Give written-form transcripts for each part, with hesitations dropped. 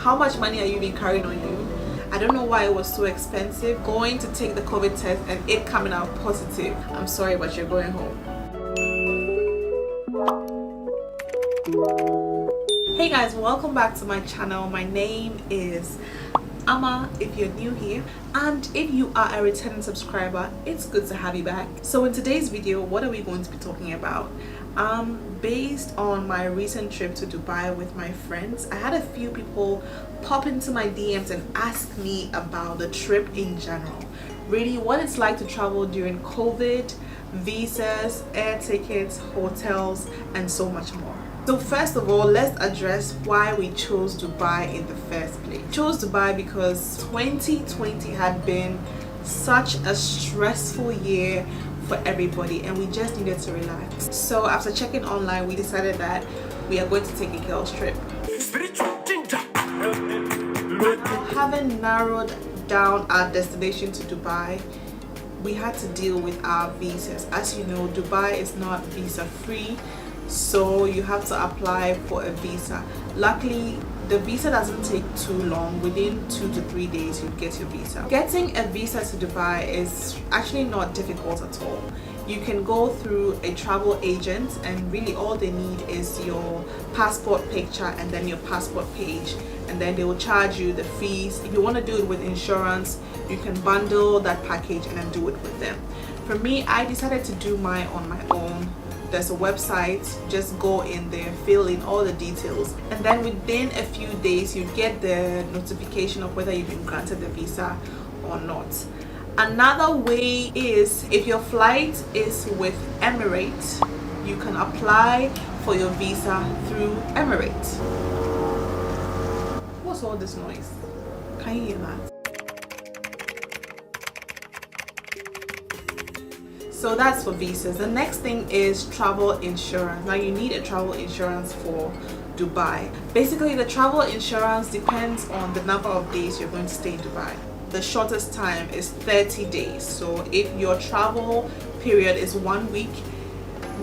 how much money are you even carrying on you? I don't know why it was so expensive. Going to take the COVID test and it coming out positive. I'm sorry, but you're going home. Hey guys, welcome back to my channel. My name is Amma if you're new here, and if you are a returning subscriber, it's good to have you back. So in today's video, what are we going to be talking about? Based on my recent trip to Dubai with my friends, I had a few people pop into my DMs and ask me about the trip in general, really what it's like to travel during COVID, visas, air tickets, hotels, and so much more. So first of all, let's address why we chose Dubai in the first place. We chose Dubai because 2020 had been such a stressful year for everybody and we just needed to relax. So after checking online, we decided that we are going to take a girls trip. Having narrowed down our destination to Dubai, we had to deal with our visas. As you know, Dubai is not visa free, so you have to apply for a visa. Luckily, the visa doesn't take too long. Within 2 to 3 days you get your visa. Getting a visa to Dubai is actually not difficult at all. You can go through a travel agent and really all they need is your passport picture and then your passport page, and then they will charge you the fees. If you want to do it with insurance, you can bundle that package and then do it with them. For me, I decided to do mine on my own. There's a website, just go in there, fill in all the details, and then within a few days you get the notification of whether you've been granted the visa or not. Another way is if your flight is with Emirates, you can apply for your visa through Emirates. What's all this noise? Can you hear that? So that's for visas. The next thing is travel insurance. Now you need a travel insurance for Dubai. Basically, the travel insurance depends on the number of days you're going to stay in Dubai. The shortest time is 30 days. So if your travel period is 1 week,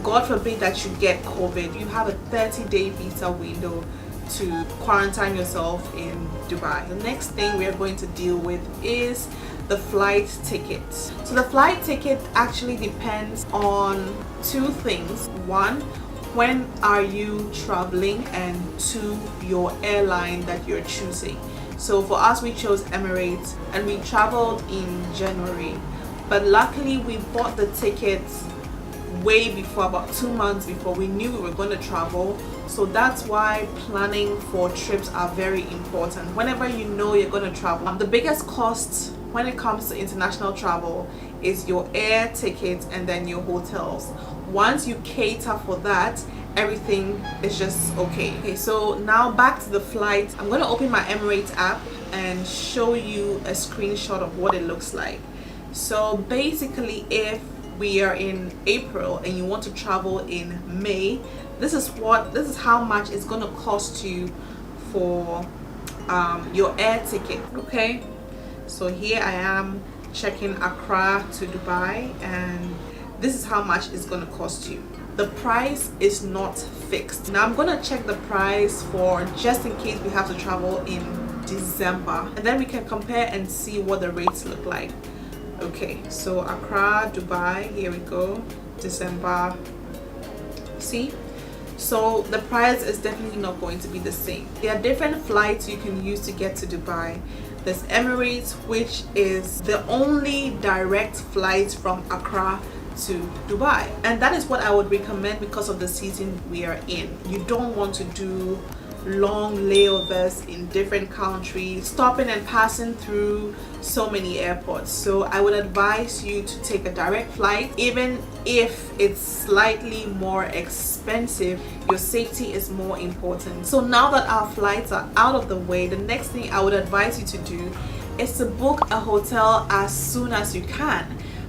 God forbid that you get COVID, you have a 30-day visa window to quarantine yourself in Dubai. The next thing we are going to deal with is the flight ticket. So the flight ticket actually depends on two things. One, when are you traveling, and two, your airline that you're choosing. So for us, we chose Emirates and we traveled in January, but luckily we bought the tickets way before, about 2 months before we knew we were going to travel. So that's why planning for trips are very important. Whenever you know you're going to travel, the biggest cost when it comes to international travel is your air tickets and then your hotels. Once you cater for that, everything is just okay. Okay, so now back to the flight. I'm going to open my Emirates app and show you a screenshot of what it looks like. So basically, if we are in April and you want to travel in May, this is how much it's going to cost you for your air ticket. Okay, so here I am checking Accra to Dubai, and this is how much it's going to cost you. The price is not fixed. Now I'm going to check the price for just in case we have to travel in December, and then we can compare and see what the rates look like. Okay, so Accra, Dubai, here we go, December. See? So the price is definitely not going to be the same. There are different flights you can use to get to Dubai. There's Emirates, which is the only direct flight from Accra to Dubai, and that is what I would recommend because of the season we are in. You don't want to do long layovers in different countries, stopping and passing through so many airports. So I would advise you to take a direct flight. Even if it's slightly more expensive, your safety is more important. So now that our flights are out of the way, the next thing I would advise you to do is to book a hotel as soon as you can,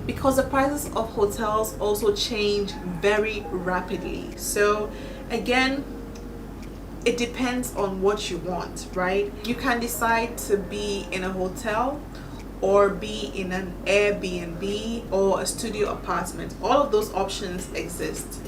because the prices of hotels also change very rapidly. So again, it depends on what you want, right? You can decide to be in a hotel or be in an Airbnb or a studio apartment. All of those options exist.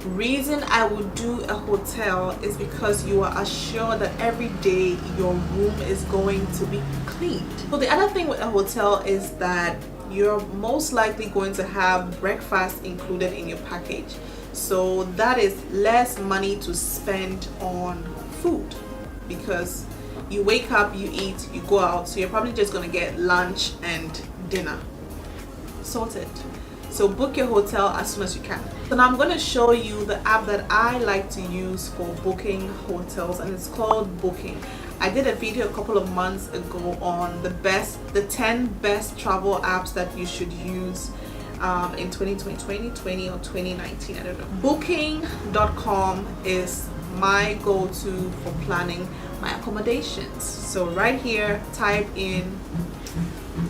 Reason I would do a hotel is because you are assured that every day your room is going to be cleaned. So the other thing with a hotel is that you're most likely going to have breakfast included in your package, so that is less money to spend on food, because you wake up, you eat, you go out, so you're probably just going to get lunch and dinner sorted. So book your hotel as soon as you can. So now I'm going to show you the app that I like to use for booking hotels, and it's called Booking. I did a video a couple of months ago on the 10 best travel apps that you should use in 2020 or 2019, I don't know. Booking.com is my go-to for planning my accommodations. So right here, type in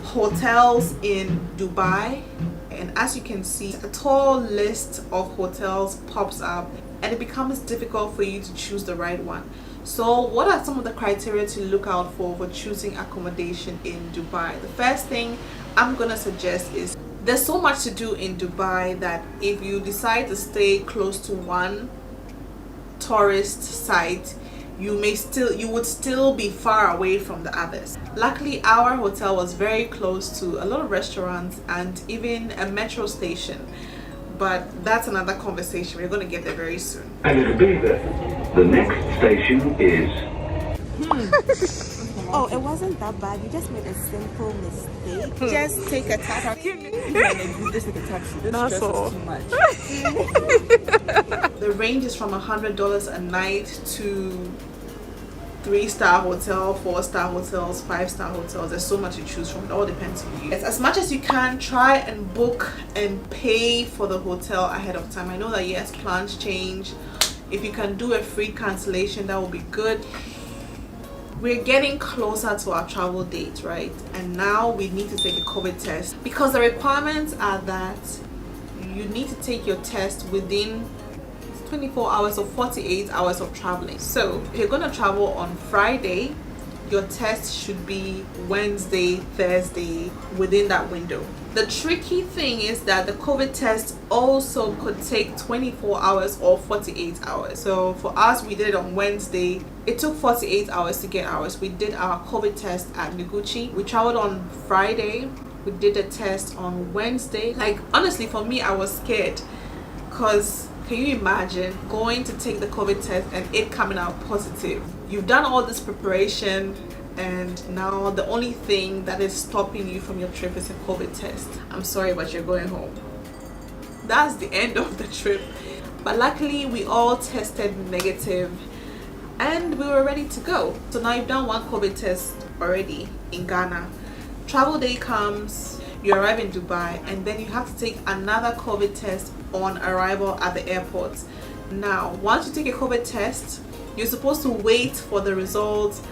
hotels in Dubai, and as you can see, a tall list of hotels pops up, and it becomes difficult for you to choose the right one. So what are some of the criteria to look out for choosing accommodation in Dubai? The first thing I'm gonna suggest is there's so much to do in Dubai that if you decide to stay close to one tourist site, you would still be far away from the others. Luckily, our hotel was very close to a lot of restaurants and even a metro station, but that's another conversation. We're going to get there very soon. And it'll be the next station is... Oh, it wasn't that bad. You just made a simple mistake. Just take a taxi. Just take a taxi. That's all. Too much. The range is from $100 a night to 3-star hotel, 4-star hotels, 5-star hotels. There's so much to choose from. It all depends on you. As much as you can, try and book and pay for the hotel ahead of time. I know that yes, plans change. If you can do a free cancellation, that would be good. We're getting closer to our travel date, right? And now we need to take a COVID test, because the requirements are that you need to take your test within 24 hours or 48 hours of traveling. So if you're going to travel on Friday, your test should be Wednesday, Thursday, within that window. The tricky thing is that the COVID test also could take 24 hours or 48 hours. So for us, we did it on Wednesday. It took 48 hours to get ours. We did our COVID test at Noguchi. We traveled on Friday. We did a test on Wednesday. Like, honestly, for me, I was scared, because can you imagine going to take the COVID test and it coming out positive? You've done all this preparation, and now the only thing that is stopping you from your trip is a COVID test. I'm sorry, but you're going home. That's the end of the trip. But luckily, we all tested negative and we were ready to go. So now you've done one COVID test already in Ghana. Travel day comes, you arrive in Dubai, and then you have to take another COVID test on arrival at the airport. Now, once you take a COVID test, you're supposed to wait for the results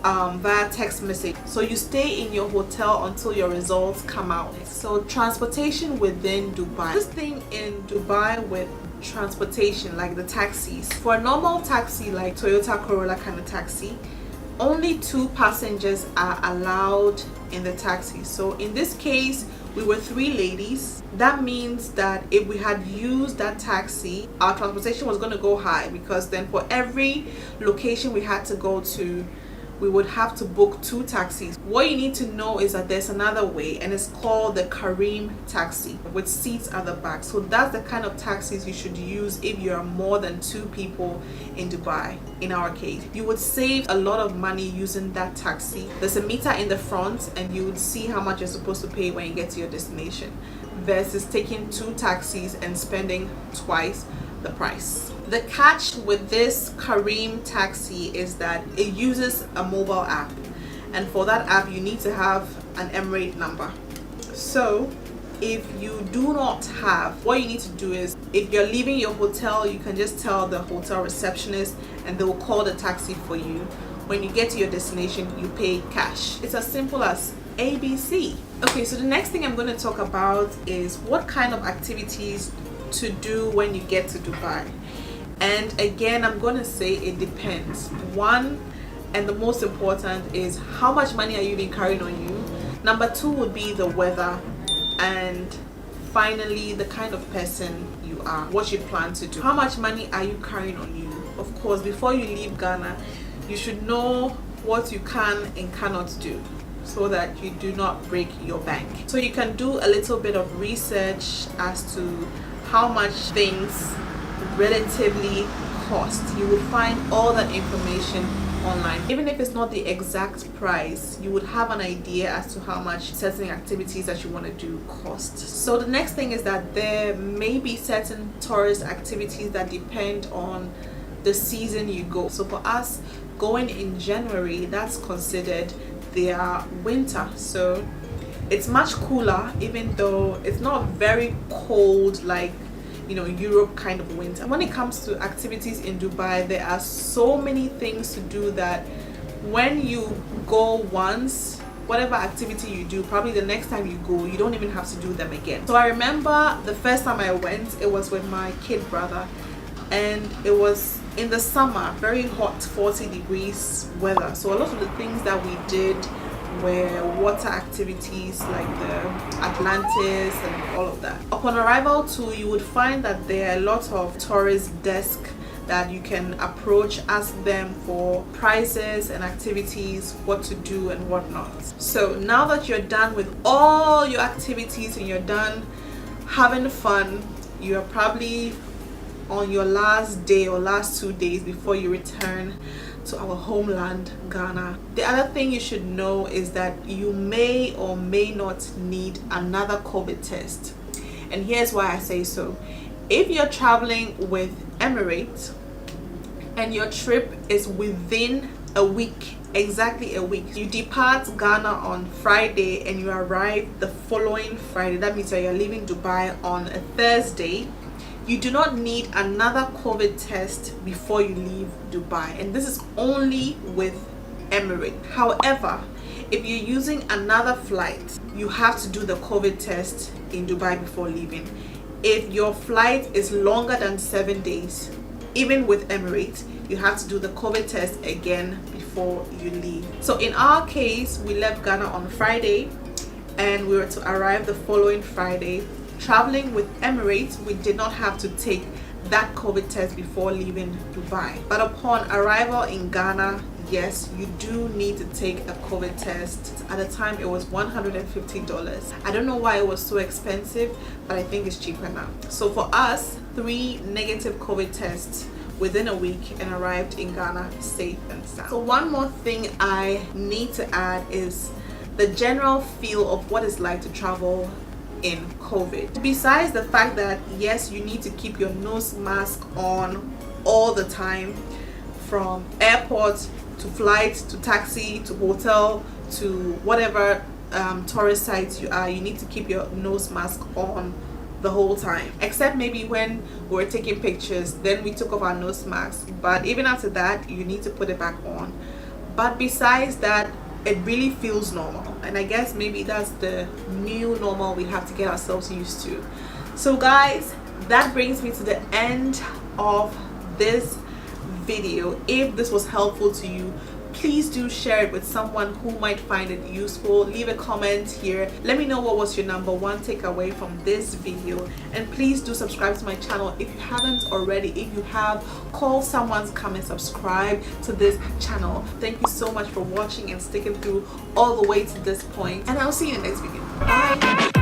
via text message. So you stay in your hotel until your results come out. So transportation within Dubai. This thing in Dubai with transportation, like the taxis. For a normal taxi like Toyota Corolla kind of taxi, only 2 passengers are allowed in the taxi. So in this case, we were 3 ladies. That means that if we had used that taxi, our transportation was going to go high, because then for every location we had to go to, we would have to book 2 taxis. What you need to know is that there's another way, and it's called the Kareem taxi with seats at the back. So that's the kind of taxis you should use if you are more than 2 people in Dubai. In our case, you would save a lot of money using that taxi. There's a meter in the front, and you would see how much you're supposed to pay when you get to your destination, versus taking 2 taxis and spending twice the price. The catch with this Kareem taxi is that it uses a mobile app, and for that app you need to have an Emirate number. So if you do not have, what you need to do is, if you're leaving your hotel, you can just tell the hotel receptionist and they will call the taxi for you. When you get to your destination, you pay cash. It's as simple as ABC. Okay, so the next thing I'm going to talk about is what kind of activities to do when you get to Dubai. And again, I'm going to say it depends. One, and the most important, is how much money are you even carrying on you. Number 2 would be the weather. And finally the kind of person you are, what you plan to do. How much money are you carrying on you? Of course, before you leave Ghana, you should know what you can and cannot do, so that you do not break your bank. So you can do a little bit of research as to how much things relatively cost. You will find all that information online. Even if it's not the exact price, you would have an idea as to how much certain activities that you want to do cost. So the next thing is that there may be certain tourist activities that depend on the season you go. So for us, going in January, that's considered their winter. So it's much cooler, even though it's not very cold like, you know, Europe kind of winter. When it comes to activities in Dubai, there are so many things to do that when you go once, whatever activity you do, probably the next time you go, you don't even have to do them again. So I remember the first time I went, it was with my kid brother, and it was in the summer, very hot, 40 degrees weather. So a lot of the things that we did were water activities like the Atlantis and all of that. Upon arrival too, you would find that there are a lot of tourist desks that you can approach, ask them for prices and activities, what to do and what not. So now that you're done with all your activities and you're done having fun, you're probably on your last day or last 2 days before you return to our homeland, Ghana. The other thing you should know is that you may or may not need another COVID test. And here's why I say so. If you're traveling with Emirates and your trip is within a week, exactly a week, you depart Ghana on Friday and you arrive the following Friday, that means that you're leaving Dubai on a Thursday, you do not need another COVID test before you leave Dubai, and this is only with Emirates. However, if you're using another flight, you have to do the COVID test in Dubai before leaving. If your flight is longer than 7 days, even with Emirates, you have to do the COVID test again before you leave. So in our case, we left Ghana on Friday and we were to arrive the following Friday. Traveling with Emirates, we did not have to take that COVID test before leaving Dubai. But upon arrival in Ghana, yes, you do need to take a COVID test. At the time, it was $150. I don't know why it was so expensive, but I think it's cheaper now. So for us, 3 negative COVID tests within a week and arrived in Ghana safe and sound. So one more thing I need to add is the general feel of what it's like to travel in COVID. Besides the fact that yes, you need to keep your nose mask on all the time, from airport to flight to taxi to hotel to whatever tourist sites you are, you need to keep your nose mask on the whole time, except maybe when we were taking pictures, then we took off our nose mask. But even after that, you need to put it back on. But besides that, it really feels normal, and I guess maybe that's the new normal we have to get ourselves used to. So guys, that brings me to the end of this video. If this was helpful to you, please do share it with someone who might find it useful. Leave a comment here, let me know what was your number 1 takeaway from this video, and please do subscribe to my channel if you haven't already. If you have, call someone to come and subscribe to this channel. Thank you so much for watching and sticking through all the way to this point, and I'll see you in the next video. Bye.